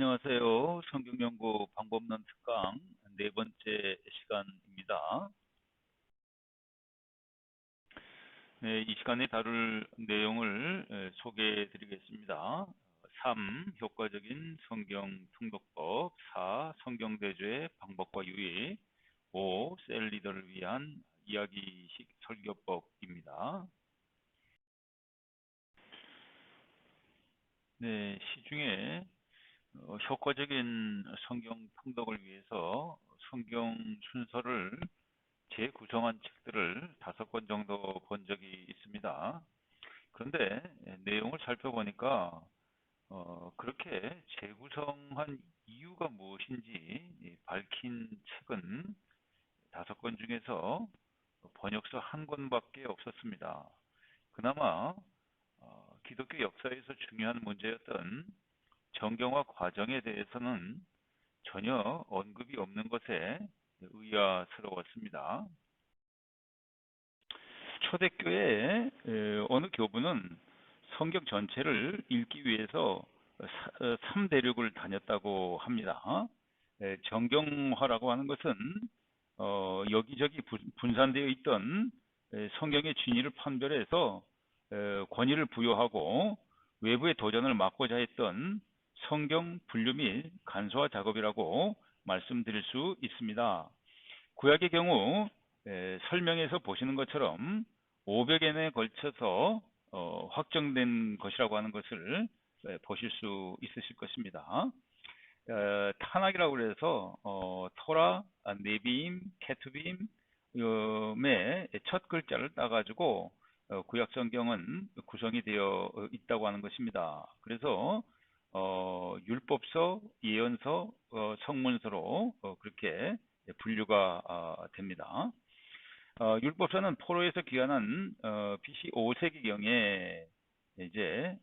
안녕하세요. 성경연구 방법론 특강 네 번째 시간입니다. 네, 이 시간에 다룰 내용을 소개해 드리겠습니다. 3. 효과적인 성경 통독법. 4. 성경 대조의 방법과 유의. 5. 셀 리더를 위한 이야기식 설교법입니다. 네, 시중에 효과적인 성경 통독을 위해서 성경 순서를 재구성한 책들을 5권 정도 본 적이 있습니다. 그런데 내용을 살펴보니까 그렇게 재구성한 이유가 무엇인지 밝힌 책은 5권 중에서 번역서 1권밖에 없었습니다. 그나마 기독교 역사에서 중요한 문제였던 정경화 과정에 대해서는 전혀 언급이 없는 것에 의아스러웠습니다. 초대교회 어느 교부는 성경 전체를 읽기 위해서 3대륙을 다녔다고 합니다. 정경화라고 하는 것은 여기저기 분산되어 있던 성경의 진위를 판별해서 권위를 부여하고 외부의 도전을 막고자 했던 성경 분류 및 간소화 작업이라고 말씀드릴 수 있습니다. 구약의 경우 설명에서 보시는 것처럼 500년에 걸쳐서 확정된 것이라고 하는 것을 보실 수 있으실 것입니다. 타낙이라고 해서 토라, 네비임, 케투빔의 첫 글자를 따가지고 구약 성경은 구성이 되어 있다고 하는 것입니다. 그래서 율법서, 예언서, 성문서로 그렇게 분류가 됩니다. 율법서는 포로에서 귀환한 BC 5세기경에 이제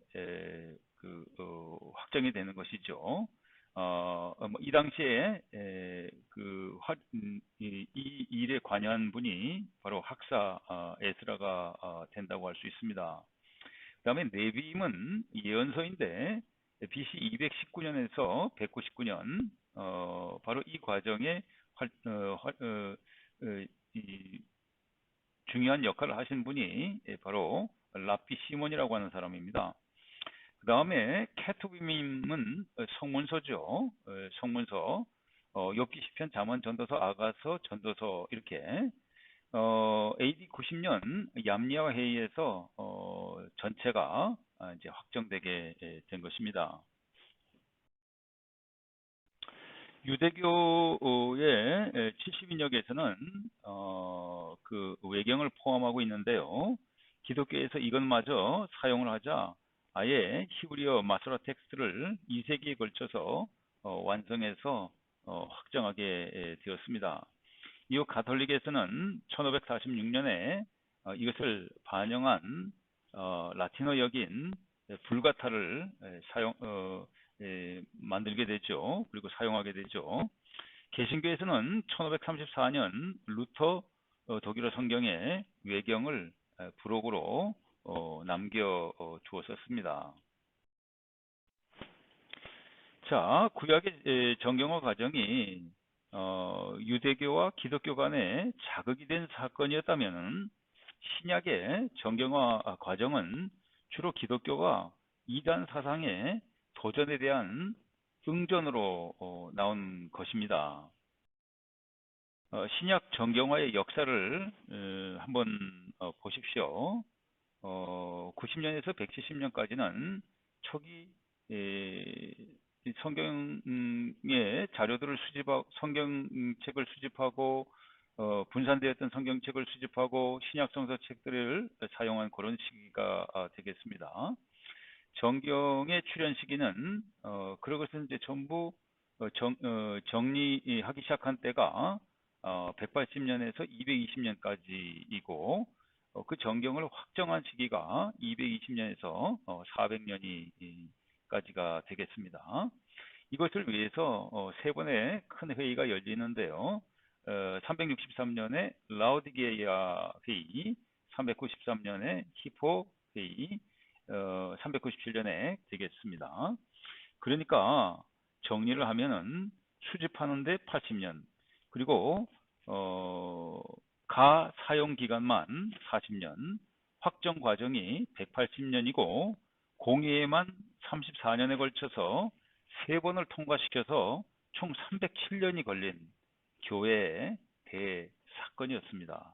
확정이 되는 것이죠. 이 당시에 이 일에 관여한 분이 바로 학사 에스라가 된다고 할 수 있습니다. 그 다음에 네비임은 예언서인데 BC 219년에서 199년 바로 이 과정에 중요한 역할을 하신 분이 바로 라피 시몬이라고 하는 사람입니다. 그 다음에 케투빔은 성문서죠. 성문서, 욥기, 시편, 잠언, 전도서, 아가서, 전도서 이렇게 AD 90년 얌리아 회의에서 전체가 이제 확정되게 된 것입니다. 유대교의 70인역에서는 그 외경을 포함하고 있는데요. 기독교에서 이것마저 사용을 하자 아예 히브리어 마소라 텍스트를 2세기에 걸쳐서 완성해서 확정하게 되었습니다. 이후 가톨릭에서는 1546년에 이것을 반영한 라틴어역인 불가타를 만들게 되죠. 그리고 사용하게 되죠. 개신교에서는 1534년 루터 독일어 성경의 외경을 부록으로 남겨 주었습니다. 자, 구약의 정경화 과정이 유대교와 기독교 간에 자극이 된 사건이었다면 신약의 정경화 과정은 주로 기독교가 이단 사상의 도전에 대한 응전으로 나온 것입니다. 신약 정경화의 역사를 한번 보십시오. 90년에서 170년까지는 초기 성경의 자료들을 수집하고 성경책을 수집하고 분산되었던 성경책을 수집하고 신약 성서 책들을 사용한 그런 시기가 되겠습니다. 정경의 출현 시기는 그런 것은 이제 전부 정리하기 시작한 때가 180년에서 220년까지이고 그 정경을 확정한 시기가 220년에서 400년까지가 되겠습니다. 이것을 위해서 세 번의 큰 회의가 열리는데요. 363년에 라우디게이아 회의, 393년에 히포 회의, 397년에 되겠습니다. 그러니까 정리를 하면은 수집하는데 80년, 그리고 가 사용 기간만 40년, 확정 과정이 180년이고 공예에만 34년에 걸쳐서 3번을 통과시켜서 총 307년이 걸린 교회의 대사건이었습니다.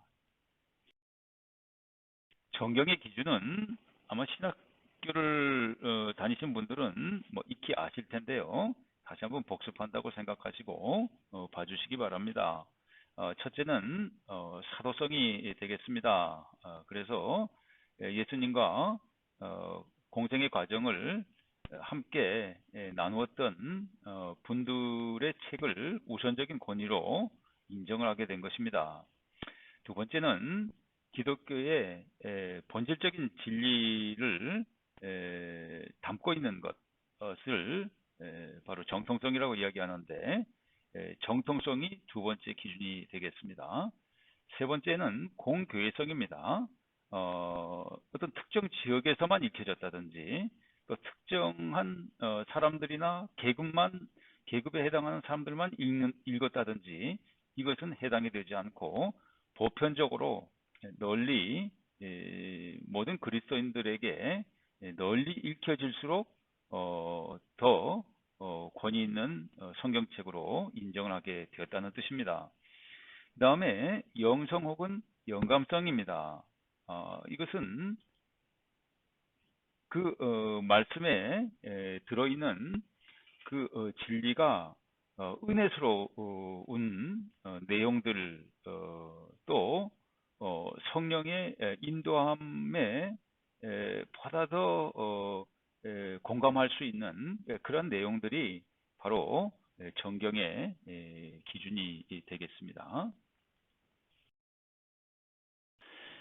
정경의 기준은 아마 신학교를 다니신 분들은 뭐 익히 아실 텐데요. 다시 한번 복습한다고 생각하시고 봐주시기 바랍니다. 첫째는 사도성이 되겠습니다. 그래서 예수님과 공생의 과정을 함께 나누었던 분들의 책을 우선적인 권위로 인정을 하게 된 것입니다. 두 번째는 기독교의 본질적인 진리를 담고 있는 것을 바로 정통성이라고 이야기하는데, 정통성이 두 번째 기준이 되겠습니다. 세 번째는 공교회성입니다. 어떤 특정 지역에서만 익혀졌다든지 또 특정한 사람들이나 계급에 해당하는 사람들만 읽었다든지 이것은 해당이 되지 않고 보편적으로 널리 모든 그리스도인들에게 널리 읽혀질수록 더 권위 있는 성경책으로 인정을 하게 되었다는 뜻입니다. 그 다음에 영성 혹은 영감성입니다. 이것은 그 말씀에 들어있는 그 진리가 은혜스러운 내용들, 또 성령의 인도함에 보다 더 공감할 수 있는 그런 내용들이 바로 정경의 기준이 되겠습니다.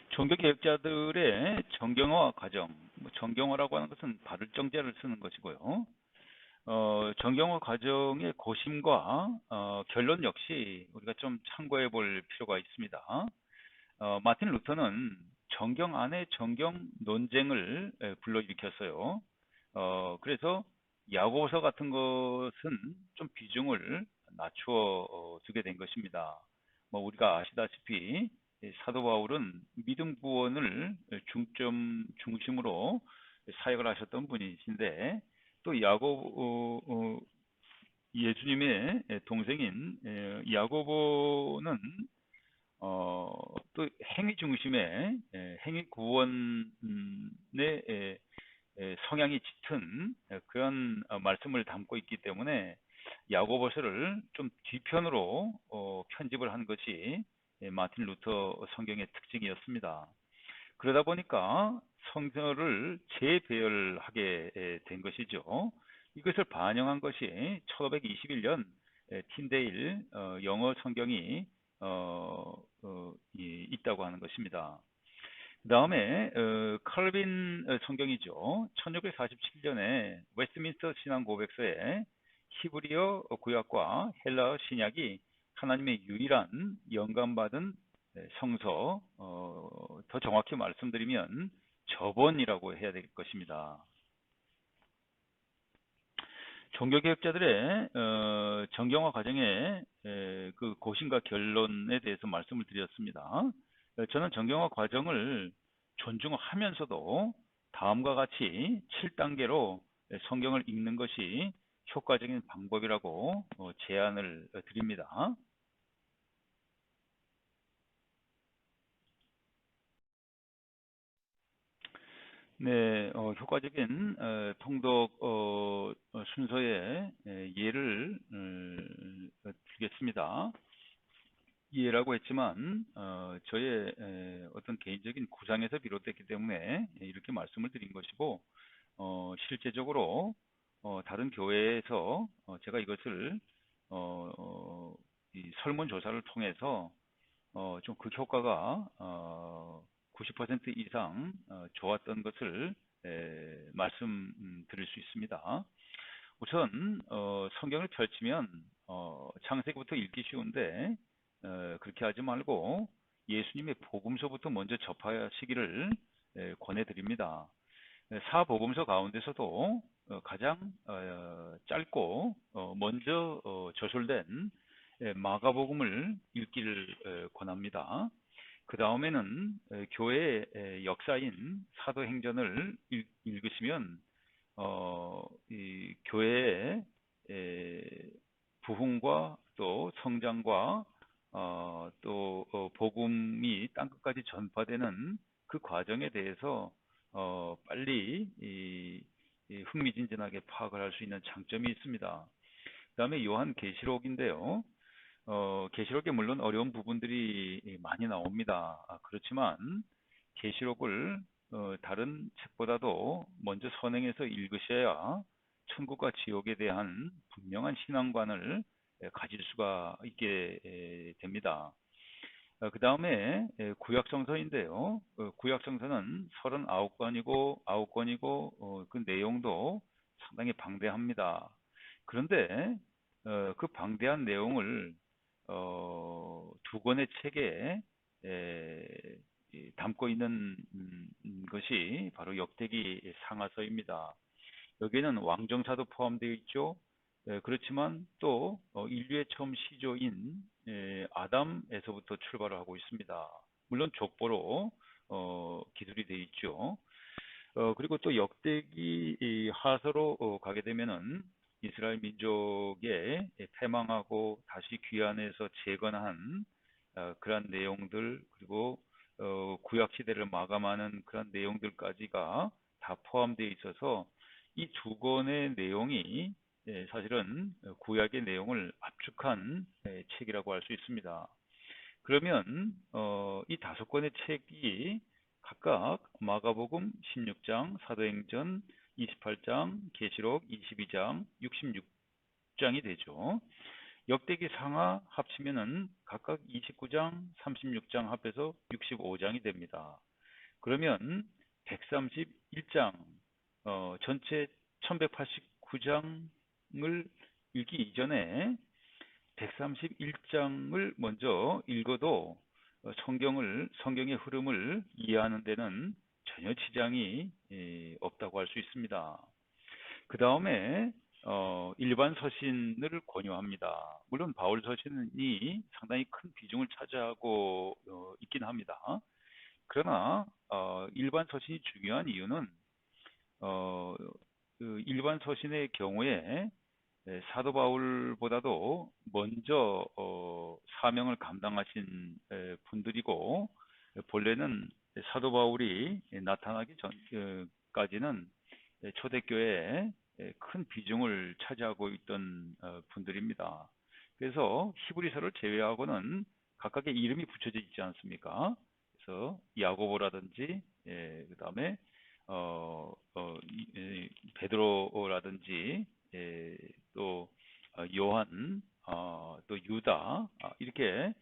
종교개혁자들의 정경화 과정, 정경화라고 하는 것은 바를 정제를 쓰는 것이고요. 정경화 과정의 고심과 결론 역시 우리가 좀 참고해 볼 필요가 있습니다. 마틴 루터는 정경 안에 정경 논쟁을 불러일으켰어요. 그래서 야고보서 같은 것은 좀 비중을 낮추어 두게 된 것입니다. 뭐 우리가 아시다시피 사도 바울은 믿음 구원을 중심으로 사역을 하셨던 분이신데, 또 예수님의 동생인 야고보는 또 행위 중심의 행위 구원의 성향이 짙은 그런 말씀을 담고 있기 때문에 야고보서를 좀 뒤편으로 편집을 한 것이 마틴 루터 성경의 특징이었습니다. 그러다 보니까 성서를 재배열하게 된 것이죠. 이것을 반영한 것이 1521년 틴데일 영어 성경이 있다고 하는 것입니다. 그 다음에 칼빈 성경이죠. 1647년에 웨스트민스터 신앙 고백서에 히브리어 구약과 헬라어 신약이 하나님의 유일한 영감받은 성서, 더 정확히 말씀드리면 저본이라고 해야 될 것입니다. 종교개혁자들의 정경화 과정의 그 고심과 결론에 대해서 말씀을 드렸습니다. 저는 정경화 과정을 존중하면서도 다음과 같이 7단계로 성경을 읽는 것이 효과적인 방법이라고 제안을 드립니다. 네, 효과적인 통독 순서의 예를 드리겠습니다. 예라고 했지만 저의 어떤 개인적인 구상에서 비롯됐기 때문에 이렇게 말씀을 드린 것이고, 실제적으로 다른 교회에서 제가 이것을 이 설문조사를 통해서 좀 그 효과가 90% 이상 좋았던 것을 말씀드릴 수 있습니다. 우선 성경을 펼치면 창세기부터 읽기 쉬운데 그렇게 하지 말고 예수님의 복음서부터 먼저 접하시기를 권해드립니다. 사복음서 가운데서도 가장 짧고 먼저 저술된 마가복음을 읽기를 권합니다. 그 다음에는 교회의 역사인 사도행전을 읽으시면 이 교회의 부흥과 또 성장과 또 복음이 땅끝까지 전파되는 그 과정에 대해서 빨리 흥미진진하게 파악을 할 수 있는 장점이 있습니다. 그 다음에 요한계시록인데요. 계시록에 물론 어려운 부분들이 많이 나옵니다. 그렇지만 계시록을 다른 책보다도 먼저 선행해서 읽으셔야 천국과 지옥에 대한 분명한 신앙관을 가질 수가 있게 됩니다. 그 다음에 구약성서인데요. 구약성서는 39권이고 9권이고 그 내용도 상당히 방대합니다. 그런데 그 방대한 내용을 두 권의 책에 담고 있는 것이 바로 역대기 상하서입니다. 여기에는 왕정사도 포함되어 있죠. 그렇지만 또 인류의 처음 시조인 아담에서부터 출발을 하고 있습니다. 물론 족보로 기술이 되어 있죠. 그리고 또 역대기 하서로 가게 되면은 이스라엘 민족의 패망하고 다시 귀환해서 재건한 그러한 내용들, 그리고 구약 시대를 마감하는 그런 내용들까지가 다 포함되어 있어서 이 두 권의 내용이 사실은 구약의 내용을 압축한 책이라고 할 수 있습니다. 그러면 이 다섯 권의 책이 각각 마가복음 16장, 사도행전 28장, 계시록 22장, 66장이 되죠. 역대기 상하 합치면은 각각 29장, 36장 합해서 65장이 됩니다. 그러면 131장, 전체 1189장을 읽기 이전에 131장을 먼저 읽어도 성경의 흐름을 이해하는 데는 전혀 지장이 없다고 할 수 있습니다. 그 다음에 일반 서신을 권유합니다. 물론 바울 서신이 상당히 큰 비중을 차지하고 있긴 합니다. 그러나 일반 서신이 중요한 이유는 그 일반 서신의 경우에 사도 바울보다도 먼저 사명을 감당하신 분들이고, 본래는 사도 바울이 나타나기 전까지는 초대교회에 큰 비중을 차지하고 있던 분들입니다. 그래서 히브리서를 제외하고는 각각의 이름이 붙여져 있지 않습니까? 그래서 야고보라든지 그 다음에 베드로라든지 또 요한, 또 유다, 이렇게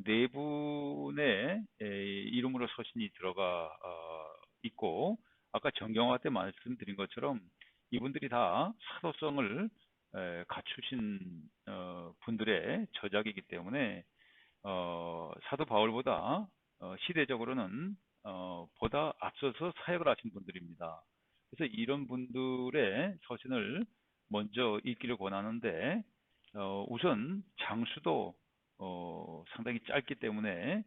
네 분의 이름으로 서신이 들어가 있고, 아까 정경화 때 말씀드린 것처럼 이분들이 다 사도성을 갖추신 분들의 저작이기 때문에 사도 바울보다 시대적으로는 보다 앞서서 사역을 하신 분들입니다. 그래서 이런 분들의 서신을 먼저 읽기를 권하는데, 우선 장수도 상당히 짧기 때문에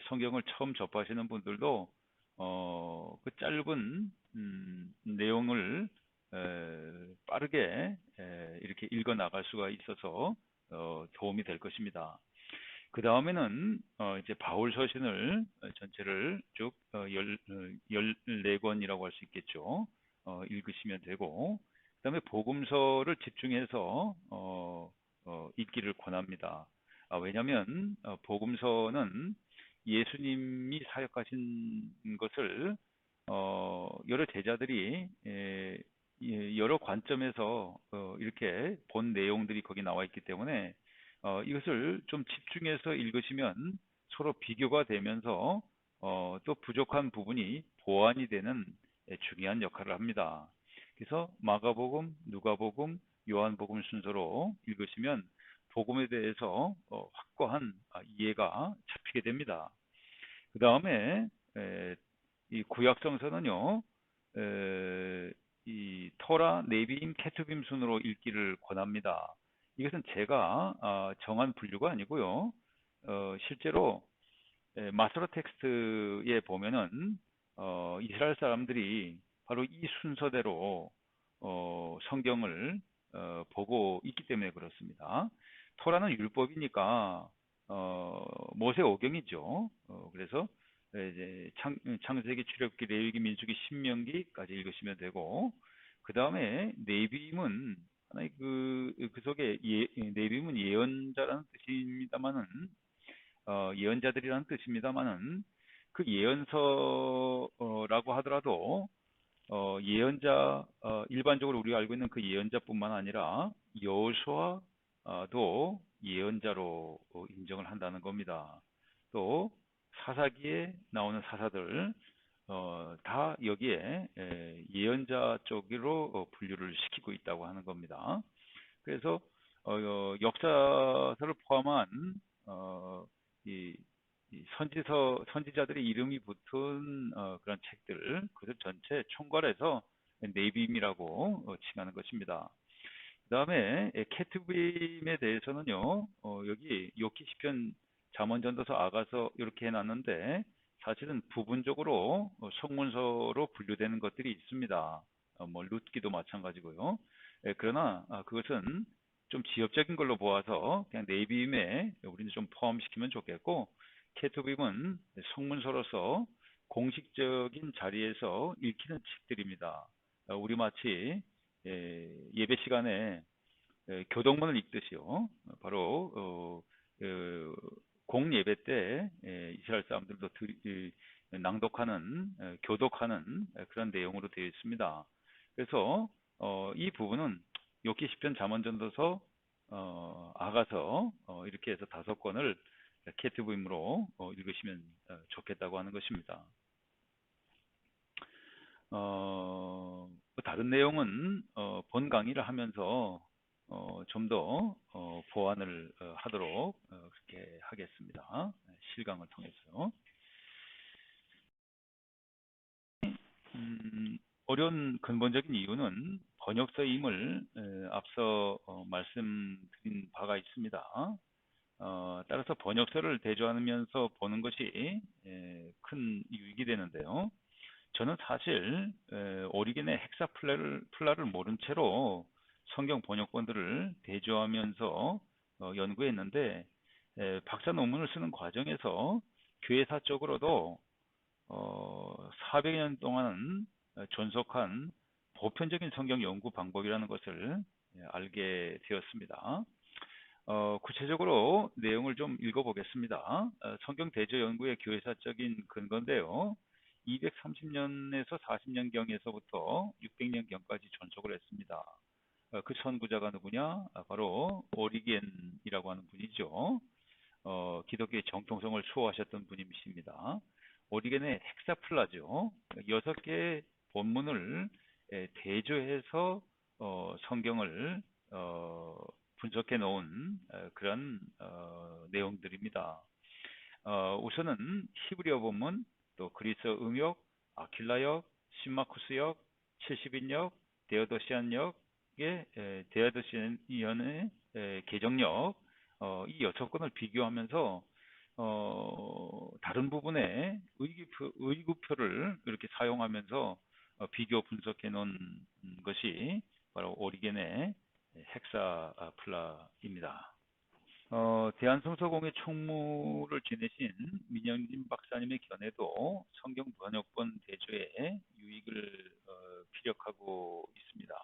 성경을 처음 접하시는 분들도 그 짧은 내용을 빠르게 이렇게 읽어 나갈 수가 있어서 도움이 될 것입니다. 그 다음에는 이제 바울 서신을 전체를 쭉 14권이라고 할 수 있겠죠. 읽으시면 되고, 그 다음에 복음서를 집중해서 읽기를 권합니다. 왜냐하면 복음서는 예수님이 사역하신 것을 여러 제자들이 여러 관점에서 이렇게 본 내용들이 거기 나와 있기 때문에 이것을 좀 집중해서 읽으시면 서로 비교가 되면서 또 부족한 부분이 보완이 되는 중요한 역할을 합니다. 그래서 마가복음, 누가복음, 요한복음 순서로 읽으시면 복음에 대해서 확고한 이해가 잡히게 됩니다. 그 다음에 이 구약성서는요, 이 토라, 네비임, 케투빔 순으로 읽기를 권합니다. 이것은 제가 정한 분류가 아니고요. 실제로 마스터 텍스트에 보면은 이스라엘 사람들이 바로 이 순서대로 성경을 보고 있기 때문에 그렇습니다. 토라는 율법이니까 모세오경이죠. 그래서 이제 창세기, 출애굽기, 레위기, 민수기, 신명기까지 읽으시면 되고, 그 다음에 네비임은 하나의 그 속에 네비임은 예언자라는 뜻입니다만은 예언자들이라는 뜻입니다만은 그 예언서라고 하더라도 예언자 일반적으로 우리가 알고 있는 그 예언자뿐만 아니라 여호수아도 예언자로 인정을 한다는 겁니다. 또 사사기에 나오는 사사들 다 여기에 예언자 쪽으로 분류를 시키고 있다고 하는 겁니다. 그래서 역사서를 포함한 어, 이, 이 선지자들의 이름이 붙은 그런 책들, 그들 전체 총괄해서 네빔이라고 칭하는 것입니다. 그 다음에 케투빔에 대해서는요, 여기 욥기 시편, 잠언, 전도서, 아가서 이렇게 해놨는데 사실은 부분적으로 성문서로 분류되는 것들이 있습니다. 뭐 룻기도 마찬가지고요. 그러나 그것은 좀 지역적인 걸로 보아서 그냥 네비임에 우리는 좀 포함시키면 좋겠고, 케투빔은 성문서로서 공식적인 자리에서 읽히는 책들입니다. 우리 마치 예배 시간에 교동문을 읽듯이요. 바로 공예배 때 이스라엘 사람들도 낭독하는, 교독하는 그런 내용으로 되어 있습니다. 그래서 이 부분은 욥기, 시편, 잠언, 전도서, 아가서 이렇게 해서 5권을 케트브임으로 읽으시면 좋겠다고 하는 것입니다. 다른 내용은 본 강의를 하면서 좀 더 보완을 하도록 그렇게 하겠습니다. 실강을 통해서. 어려운 근본적인 이유는 번역서임을 앞서 말씀드린 바가 있습니다. 따라서 번역서를 대조하면서 보는 것이 큰 유익이 되는데요. 저는 사실 오리겐의 헥사플라를 모른 채로 성경 번역본들을 대조하면서 연구했는데 박사 논문을 쓰는 과정에서 교회사적으로도 400여 년 동안 존속한 보편적인 성경 연구 방법이라는 것을 알게 되었습니다. 구체적으로 내용을 좀 읽어보겠습니다. 성경 대조 연구의 교회사적인 근거인데요. 230년에서 40년경에서부터 600년경까지 존속을 했습니다. 그 선구자가 누구냐? 바로 오리겐이라고 하는 분이죠. 기독교의 정통성을 수호하셨던 분이십니다. 오리겐의 헥사플라죠. 6개의 본문을 대조해서 성경을 분석해 놓은 그런 내용들입니다. 우선은 히브리어 본문, 또 그리스 음역, 아킬라역, 신마쿠스역, 70인역, 데오도시안역의 데오도시안의 개정역 이 6권을 비교하면서 다른 부분에 의구표를 이렇게 사용하면서 비교 분석해 놓은 것이 바로 오리겐의 헥사플라입니다. 대한성서공회 총무를 지내신 민영진 박사님의 견해도 성경 번역본 대조에 유익을 피력하고 있습니다.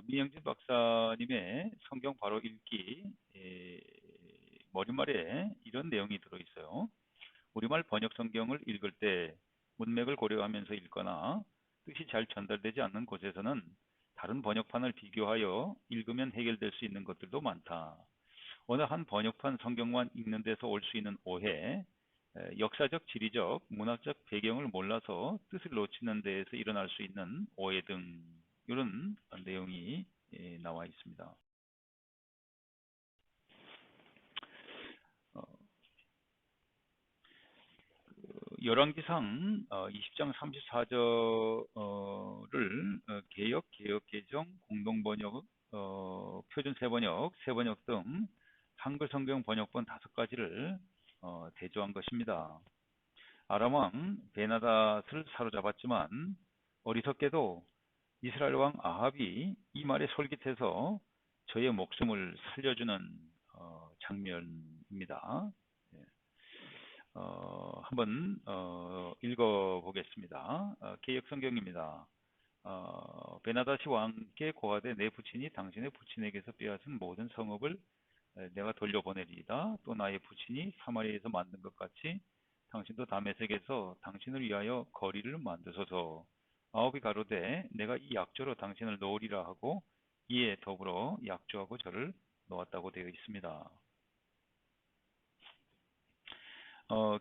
민영진 박사님의 성경 바로 읽기 머릿말에 이런 내용이 들어있어요. 우리말 번역 성경을 읽을 때 문맥을 고려하면서 읽거나 뜻이 잘 전달되지 않는 곳에서는 다른 번역판을 비교하여 읽으면 해결될 수 있는 것들도 많다. 어느 한 번역판 성경만 읽는 데서 올 수 있는 오해, 역사적, 지리적, 문학적 배경을 몰라서 뜻을 놓치는 데에서 일어날 수 있는 오해 등 이런 내용이 나와 있습니다. 열왕기상 20장 34절을 개역, 개혁개정, 공동번역, 표준 세번역, 세번역 등 한글 성경 번역본 5가지를 대조한 것입니다. 아람왕 베나닷을 사로잡았지만 어리석게도 이스라엘 왕 아합이 이 말에 솔깃해서 저의 목숨을 살려주는 장면입니다. 한번 읽어보겠습니다. 개역 성경입니다. 베나다시 왕께 고하되 내 부친이 당신의 부친에게서 빼앗은 모든 성읍을 내가 돌려보내리이다. 또 나의 부친이 사마리아에서 만든 것 같이 당신도 다메섹에서 당신을 위하여 거리를 만드소서. 아합이 가로되 내가 이 약조로 당신을 놓으리라 하고 이에 더불어 약조하고 저를 놓았다고 되어 있습니다.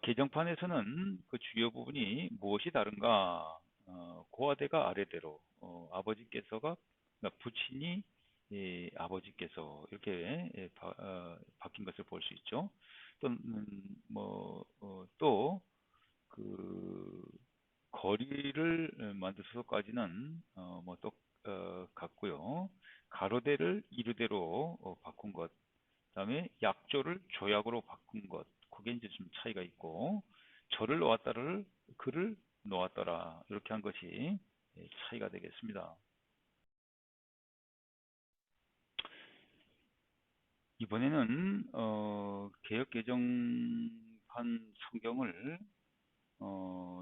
개정판에서는 그 주요 부분이 무엇이 다른가? 고아대가 아래대로, 아버지께서가, 그러니까 부친이 아버지께서 이렇게 바뀐 것을 볼 수 있죠. 또, 또, 그, 거리를 만들어서까지는 같고요. 가로대를 이르대로 바꾼 것, 그다음에 약조를 조약으로 바꾼 것, 그게 이제 좀 차이가 있고, 저를 놓았다를 그를 놓았더라 이렇게 한 것이 차이가 되겠습니다. 이번에는 개역 개정판 성경을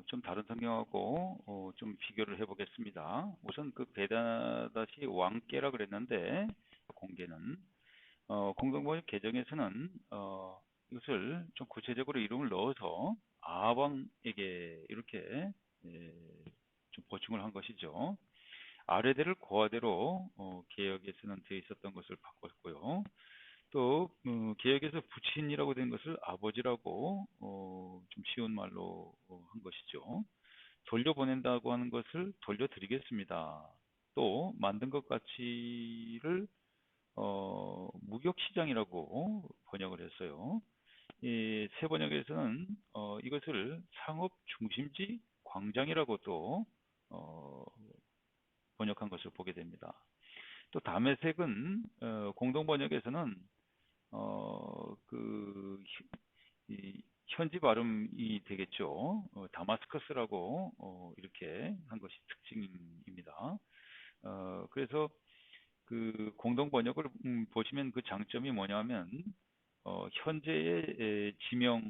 좀 다른 성경하고 좀 비교를 해보겠습니다. 우선 그 베다다시 왕께라 그랬는데 공개는 공동번역 개정에서는 이것을 좀 구체적으로 이름을 넣어서 아방에게 이렇게 예, 좀 보충을 한 것이죠. 아래대를 고아대로 개역에서는 되어 있었던 것을 바꿨고요. 또 개역에서 부친이라고 된 것을 아버지라고 좀 쉬운 말로 한 것이죠. 돌려보낸다고 하는 것을 돌려드리겠습니다. 또 만든 것 가치를 무역시장이라고 번역을 했어요. 이 새 번역에서는 이것을 상업 중심지 광장이라고 또 번역한 것을 보게 됩니다. 또 다메섹은 공동 번역에서는 그 현지 발음이 되겠죠. 다마스커스라고 이렇게 한 것이 특징입니다. 그래서 그 공동 번역을 보시면 그 장점이 뭐냐면 현재의 지명의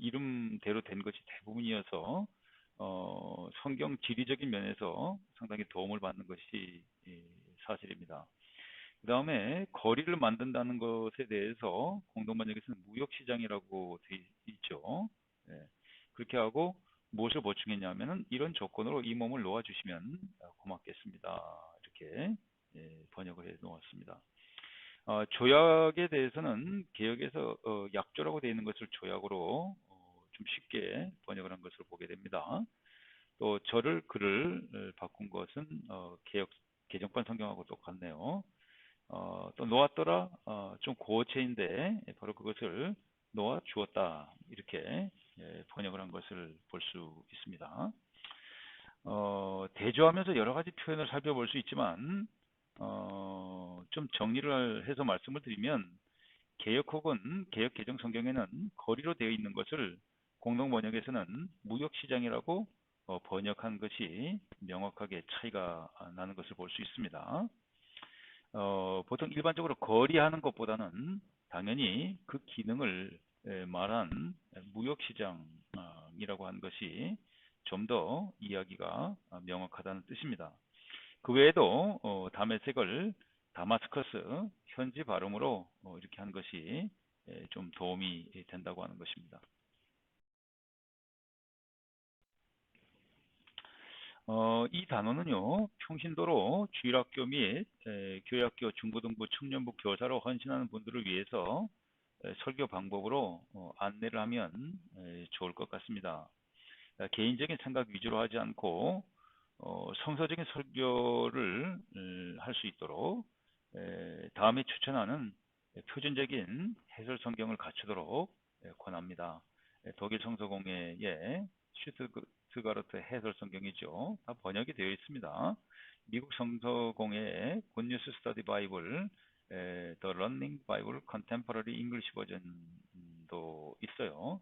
이름대로 된 것이 대부분이어서 성경 지리적인 면에서 상당히 도움을 받는 것이 사실입니다. 그 다음에 거리를 만든다는 것에 대해서 공동 번역에서는 무역시장이라고 되어 있죠. 예, 그렇게 하고 무엇을 보충했냐면은 이런 조건으로 이 몸을 놓아주시면 고맙겠습니다. 이렇게 번역을 해 놓았습니다. 조약에 대해서는 개역에서 약조라고 되어 있는 것을 조약으로 좀 쉽게 번역을 한 것을 보게 됩니다. 또 저를 그를 바꾼 것은 개역 개정판 성경하고 똑같네요. 또 놓았더라 좀 고어체인데 바로 그것을 놓아 주었다 이렇게 번역을 한 것을 볼 수 있습니다. 대조하면서 여러 가지 표현을 살펴볼 수 있지만 좀 정리를 해서 말씀을 드리면 개역 혹은 개역 개정 성경에는 거리로 되어 있는 것을 공동 번역에서는 무역 시장이라고 번역한 것이 명확하게 차이가 나는 것을 볼 수 있습니다. 보통 일반적으로 거리하는 것보다는 당연히 그 기능을 말한 무역시장이라고 하는 것이 좀 더 이야기가 명확하다는 뜻입니다. 그 외에도 다메섹을 다마스커스 현지 발음으로 이렇게 한 것이 좀 도움이 된다고 하는 것입니다. 이 단어는요, 평신도로 주일학교 및 교회학교, 중고등부, 청년부 교사로 헌신하는 분들을 위해서 설교 방법으로 안내를 하면 좋을 것 같습니다. 개인적인 생각 위주로 하지 않고 성서적인 설교를 할 수 있도록 다음에 추천하는 표준적인 해설 성경을 갖추도록 권합니다. 독일 성서공회의 슈트가르트 해설 성경이죠. 다 번역이 되어 있습니다. 미국 성서공회의 굿뉴스 스터디 바이블, The Running Bible Contemporary English 버전도 있어요.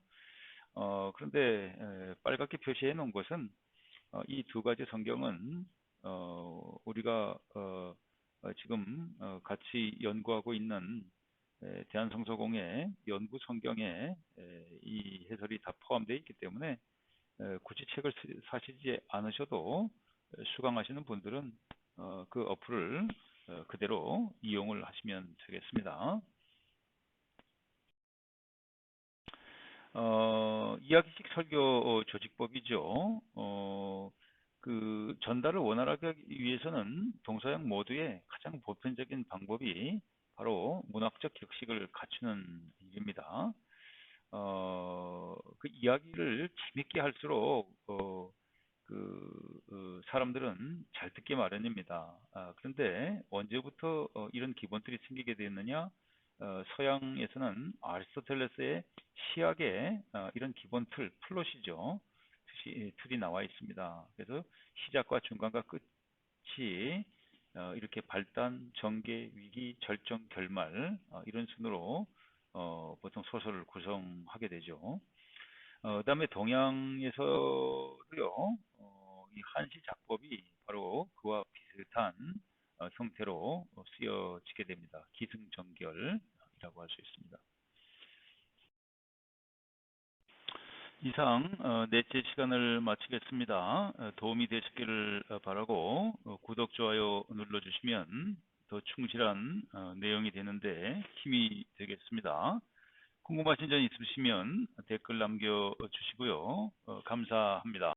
그런데 빨갛게 표시해 놓은 것은 이 두 가지 성경은 우리가 지금 같이 연구하고 있는 대한성서공회 연구 성경에 이 해설이 다 포함되어 있기 때문에 굳이 책을 사시지 않으셔도 수강하시는 분들은 그 어플을 그대로 이용을 하시면 되겠습니다. 이야기식 설교 조직법이죠. 그 전달을 원활하게 하기 위해서는 동서양 모두의 가장 보편적인 방법이 바로 문학적 격식을 갖추는 일입니다. 그 이야기를 재밌게 할수록 사람들은 잘 듣기 마련입니다. 그런데 언제부터 이런 기본틀이 생기게 되었느냐? 서양에서는 아리스토텔레스의 시학에 이런 기본 플롯이죠. 틀이 나와 있습니다. 그래서 시작과 중간과 끝이 이렇게 발단, 전개, 위기, 절정, 결말 이런 순으로 보통 소설을 구성하게 되죠. 그다음에 동양에서도요, 이 한시 작법이 바로 그와 비슷한 형태로 쓰여지게 됩니다. 기승전결이라고 할 수 있습니다. 이상 넷째 시간을 마치겠습니다. 도움이 되셨기를 바라고 구독, 좋아요 눌러주시면 더 충실한 내용이 되는데 힘이 되겠습니다. 궁금하신 점 있으시면 댓글 남겨주시고요. 감사합니다.